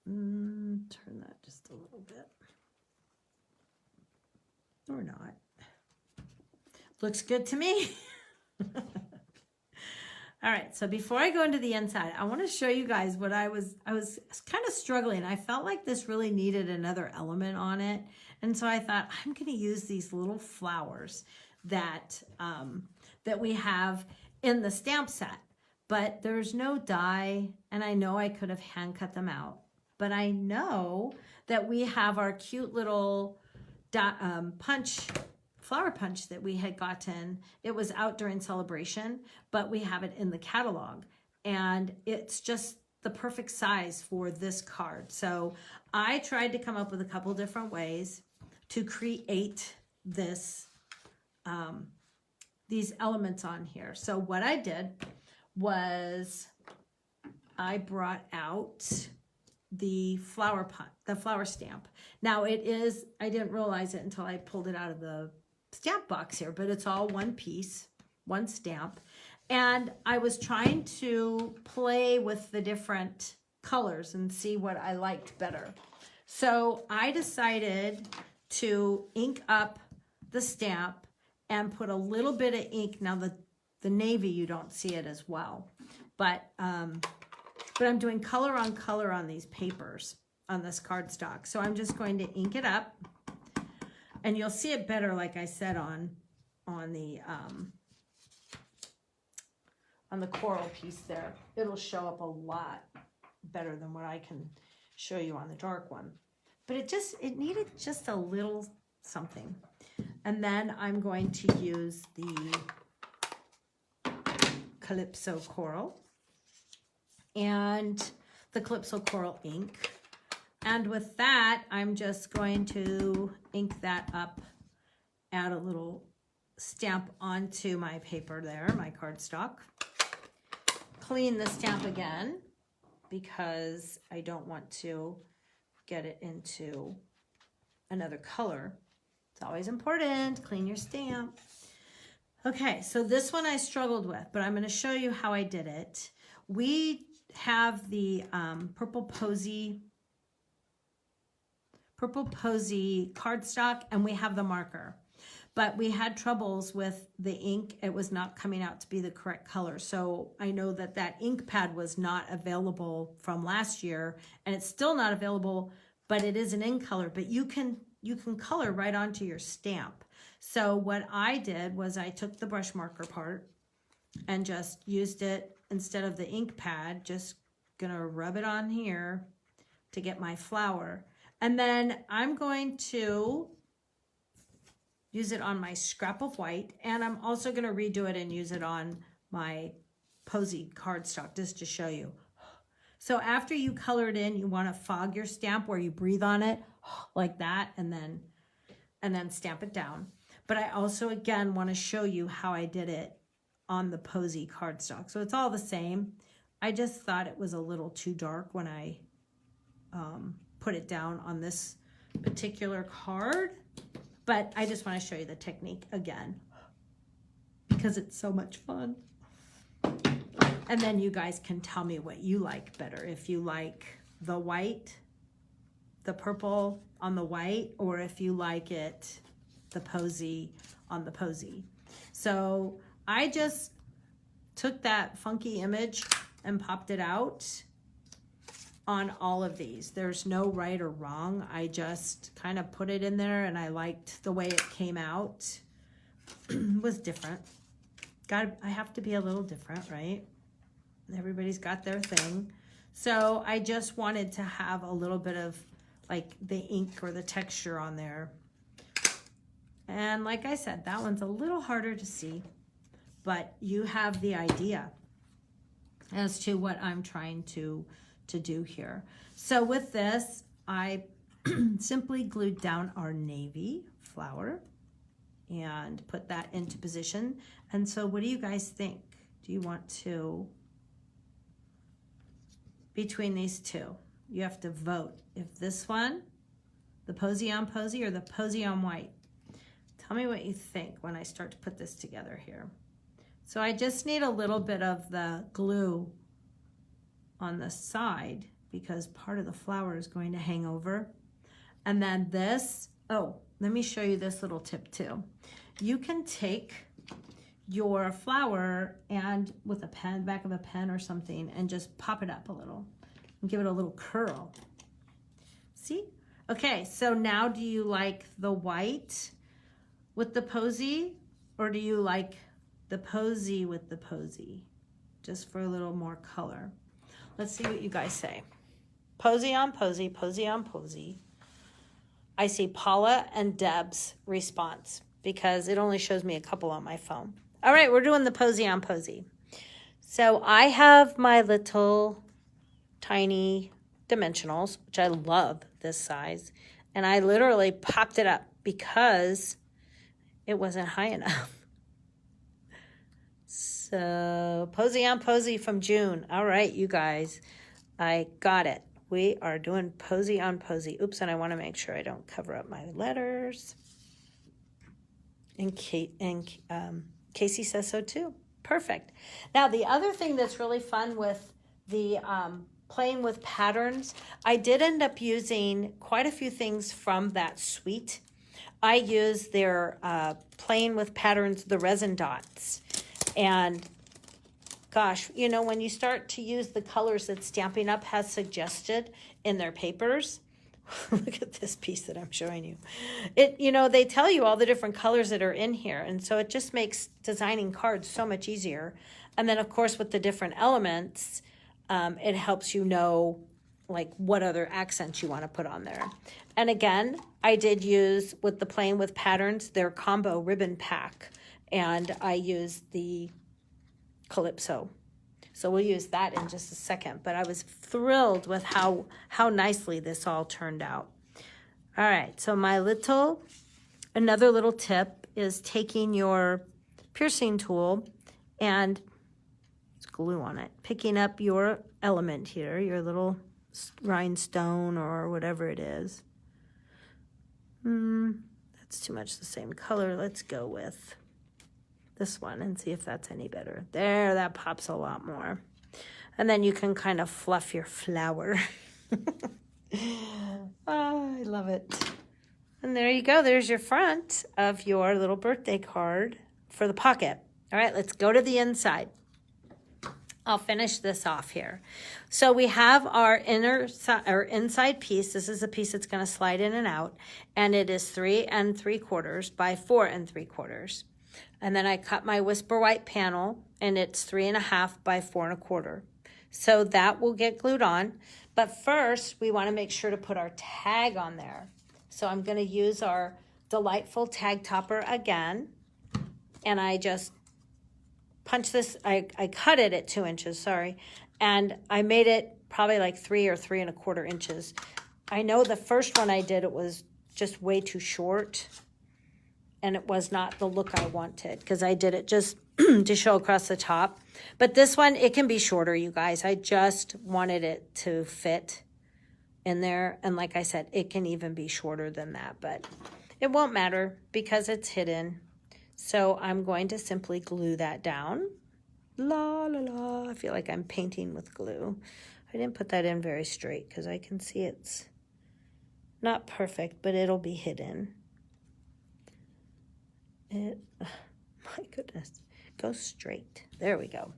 Turn that just a little bit. Or not. Looks good to me. All right, so before I go into the inside, I want to show you guys what I was kind of struggling. I felt like this really needed another element on it. And so I thought, I'm going to use these little flowers that, that we have in the stamp set. But there's no die, and I know I could have hand cut them out. But I know that we have our cute little flower punch that we had gotten. It was out during celebration, but we have it in the catalog. And it's just the perfect size for this card. So I tried to come up with a couple different ways to create this, these elements on here. So what I did was I brought out the flower stamp. Now it is, I didn't realize it until I pulled it out of the stamp box here, but it's all one piece, one stamp. And I was trying to play with the different colors and see what I liked better. So I decided to ink up the stamp and put a little bit of ink. Now the navy, you don't see it as well, but but I'm doing color on these papers, on this cardstock. So I'm just going to ink it up, and you'll see it better, like I said, on the coral piece there. It'll show up a lot better than what I can show you on the dark one. But it needed just a little something. And then I'm going to use the Calypso Coral and the Calypso Coral ink. And with that, I'm just going to ink that up, add a little stamp onto my paper there, my cardstock. Clean the stamp again because I don't want to get it into another color. It's always important, clean your stamp. Okay, so this one I struggled with, but I'm going to show you how I did it. We have the Purple Posy cardstock, and we have the marker. But we had troubles with the ink. It was not coming out to be the correct color. So I know that ink pad was not available from last year, and it's still not available, but it is an ink color. But you can color right onto your stamp. So what I did was I took the brush marker part and just used it instead of the ink pad, just gonna rub it on here to get my flower. And then I'm going to use it on my scrap of white, and I'm also gonna redo it and use it on my Posy cardstock just to show you. So after you color it in, you wanna fog your stamp where you breathe on it like that, and then stamp it down. But I also, again, want to show you how I did it on the Posy cardstock. So it's all the same. I just thought it was a little too dark when I put it down on this particular card. But I just want to show you the technique again because it's so much fun. And then you guys can tell me what you like better. If you like the white, the purple on the white, or if you like it the Posy on the Posy. So I just took that funky image and popped it out on all of these. There's no right or wrong. I just kind of put it in there, and I liked the way it came out. It was different. I have to be a little different, right? Everybody's got their thing. So I just wanted to have a little bit of like the ink or the texture on there. And like I said, that one's a little harder to see, but you have the idea as to what I'm trying to do here. So with this, I simply glued down our navy flower and put that into position. And so what do you guys think? Do you want to, between these two, you have to vote. If this one, the Posy on Posy, or the Posy on white. Tell me what you think when I start to put this together here. So I just need a little bit of the glue on the side because part of the flower is going to hang over. And then this, oh, let me show you this little tip too. You can take your flower and with a pen, back of a pen or something, and just pop it up a little and give it a little curl. See? Okay, so now do you like the white with the Posy, or do you like the Posy with the Posy? Just for a little more color. Let's see what you guys say. Posy on Posy, Posy on Posy. I see Paula and Deb's response because it only shows me a couple on my phone. All right, we're doing the Posy on Posy. So I have my little tiny dimensionals, which I love this size, and I literally popped it up because it wasn't high enough. So Posy on Posy from June. All right, you guys, I got it. We are doing Posy on Posy. Oops, and I want to make sure I don't cover up my letters. And Casey says so too. Perfect. Now, the other thing that's really fun with the playing with patterns, I did end up using quite a few things from that suite. I used their playing with patterns, the resin dots, and gosh, you know, when you start to use the colors that Stampin' Up! Has suggested in their papers, look at this piece that I'm showing you. You know, they tell you all the different colors that are in here, and so it just makes designing cards so much easier. And then, of course, with the different elements, it helps you know, like, what other accents you want to put on there. And again, I did use, with the Playing with Patterns, their combo ribbon pack, and I used the Calypso. So we'll use that in just a second, but I was thrilled with how nicely this all turned out. All right, so another little tip is taking your piercing tool and it's glue on it, picking up your element here, your little rhinestone or whatever it is. That's too much the same color. Let's go with this one and see if that's any better. There, that pops a lot more. And then you can kind of fluff your flower. Oh, I love it. And there you go. There's your front of your little birthday card for the pocket. All right, let's go to the inside. I'll finish this off here. So we have our inside piece. This is a piece that's going to slide in and out, and it is 3 3/4 by 4 3/4. And then I cut my Whisper White panel, and it's 3 1/2 by 4 1/4. So that will get glued on. But first, we want to make sure to put our tag on there. So I'm going to use our Delightful Tag Topper again, and I just punch this. I cut it at 2 inches, sorry, and I made it probably like 3 or 3 1/4 inches. I know the first one I did, it was just way too short, and it was not the look I wanted because I did it just to show across the top. But this one, it can be shorter, you guys. I just wanted it to fit in there, and like I said, it can even be shorter than that, but it won't matter because it's hidden. So I'm going to simply glue that down. La, la, la. I feel like I'm painting with glue. I didn't put that in very straight because I can see it's not perfect, but it'll be hidden. My goodness, go straight. There we go.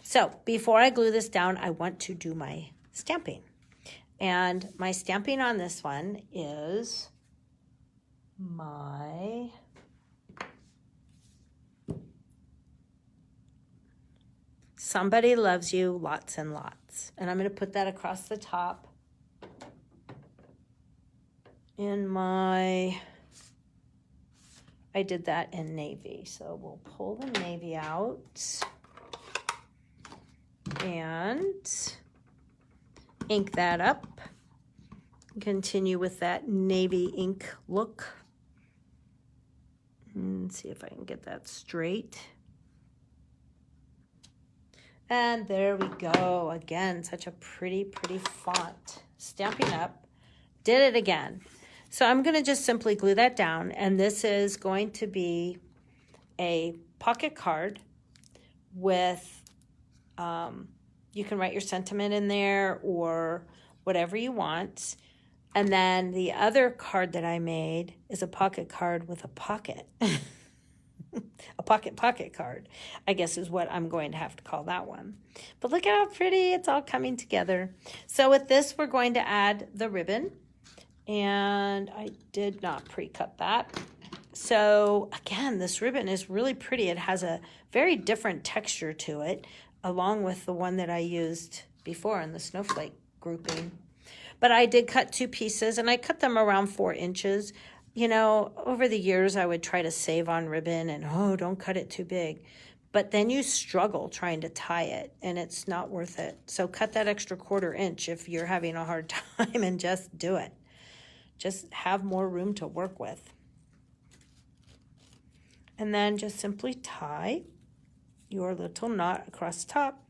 So before I glue this down, I want to do my stamping. And my stamping on this one is my Somebody Loves You, Lots and Lots. And I'm going to put that across the top in my, I did that in navy. So we'll pull the navy out and ink that up. Continue with that navy ink look. And see if I can get that straight. And there we go. Again, such a pretty, pretty font. Stamping Up. Did it again. So I'm going to just simply glue that down. And this is going to be a pocket card with, you can write your sentiment in there or whatever you want. And then the other card that I made is a pocket card with a pocket. A pocket card, I guess is what I'm going to have to call that one. But look at how pretty it's all coming together. So with this, we're going to add the ribbon. And I did not pre-cut that. So again, this ribbon is really pretty. It has a very different texture to it, along with the one that I used before in the Snowflake grouping. But I did cut 2 pieces, and I cut them around 4 inches. You know, over the years, I would try to save on ribbon and, oh, don't cut it too big. But then you struggle trying to tie it, and it's not worth it. So cut that extra 1/4 inch if you're having a hard time and just do it. Just have more room to work with. And then just simply tie your little knot across the top.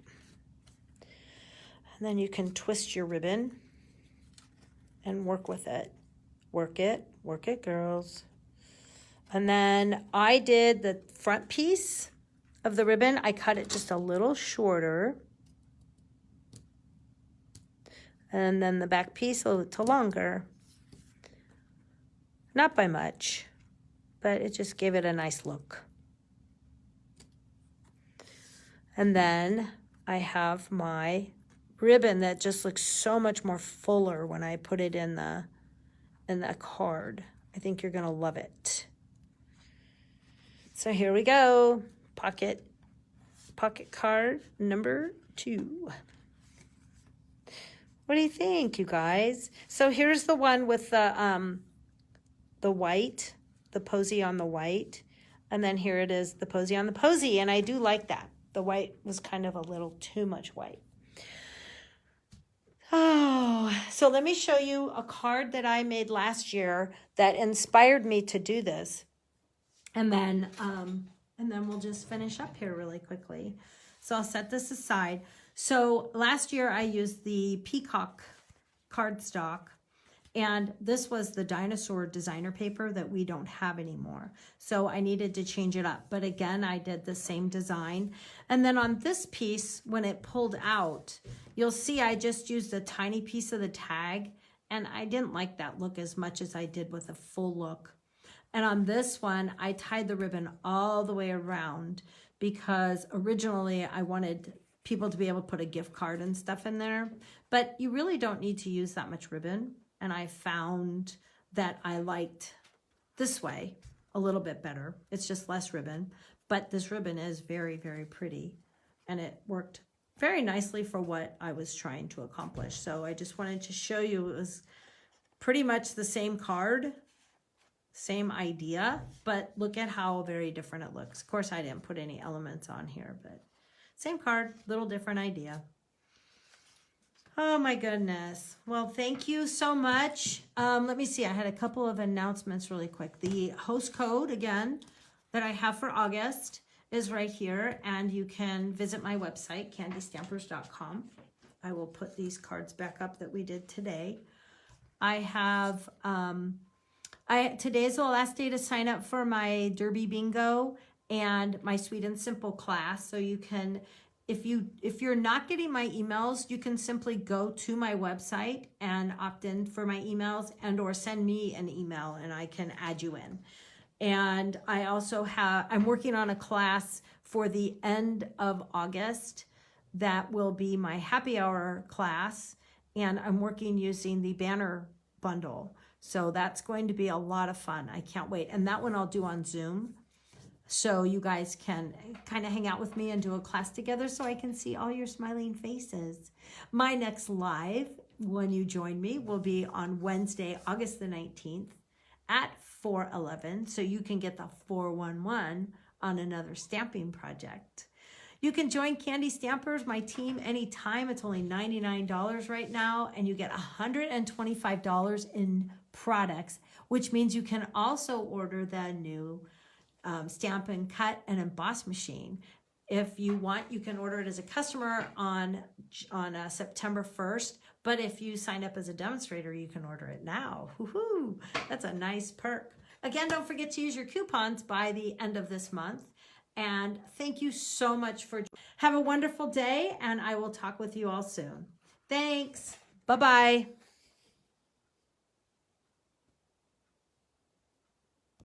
And then you can twist your ribbon and work with it. Work it, girls. And then I did the front piece of the ribbon. I cut it just a little shorter. And then the back piece a little longer. Not by much, but it just gave it a nice look. And then I have my ribbon that just looks so much more fuller when I put it in the card. I think you're gonna love it. So here we go. Pocket card number 2. What do you think, you guys? So here's the one with the white, the posy on the white. And then here it is, the posy on the posy. And I do like that. The white was kind of a little too much white. Oh, so let me show you a card that I made last year that inspired me to do this. And then we'll just finish up here really quickly. So I'll set this aside. So last year I used the peacock cardstock, and this was the dinosaur designer paper that we don't have anymore. So I needed to change it up. But again, I did the same design. And then on this piece, when it pulled out, you'll see I just used a tiny piece of the tag, and I didn't like that look as much as I did with a full look. And on this one, I tied the ribbon all the way around because originally I wanted people to be able to put a gift card and stuff in there, but you really don't need to use that much ribbon. And I found that I liked this way a little bit better. It's just less ribbon, but this ribbon is very, very pretty, and it worked very nicely for what I was trying to accomplish. So I just wanted to show you it was pretty much the same card, same idea, but look at how very different it looks. Of course, I didn't put any elements on here, but same card, little different idea. Oh my goodness. Well, thank you so much. Let me see. I had a couple of announcements really quick. The host code, again, that I have for August is right here, and you can visit my website, candystampers.com. I will put these cards back up that we did today. I have, today's the last day to sign up for my Derby Bingo and my Sweet and Simple class. So you can, if you're not getting my emails, you can simply go to my website and opt in for my emails, and or send me an email and I can add you in. And I also I'm working on a class for the end of August that will be my happy hour class, and I'm working using the banner bundle. So that's going to be a lot of fun. I can't wait. And that one I'll do on Zoom. So you guys can kind of hang out with me and do a class together so I can see all your smiling faces. My next live, when you join me, will be on Wednesday, August the 19th at 4:11. So you can get the 411 on another stamping project. You can join Candy Stampers, my team, anytime. It's only $99 right now, and you get $125 in products, which means you can also order the new Stamp and Cut and Emboss machine. If you want, you can order it as a customer on September 1st, but if you sign up as a demonstrator, you can order it now. Woohoo! That's a nice perk. Again, don't forget to use your coupons by the end of this month. And thank you so much have a wonderful day, and I will talk with you all soon. Thanks. Bye-bye.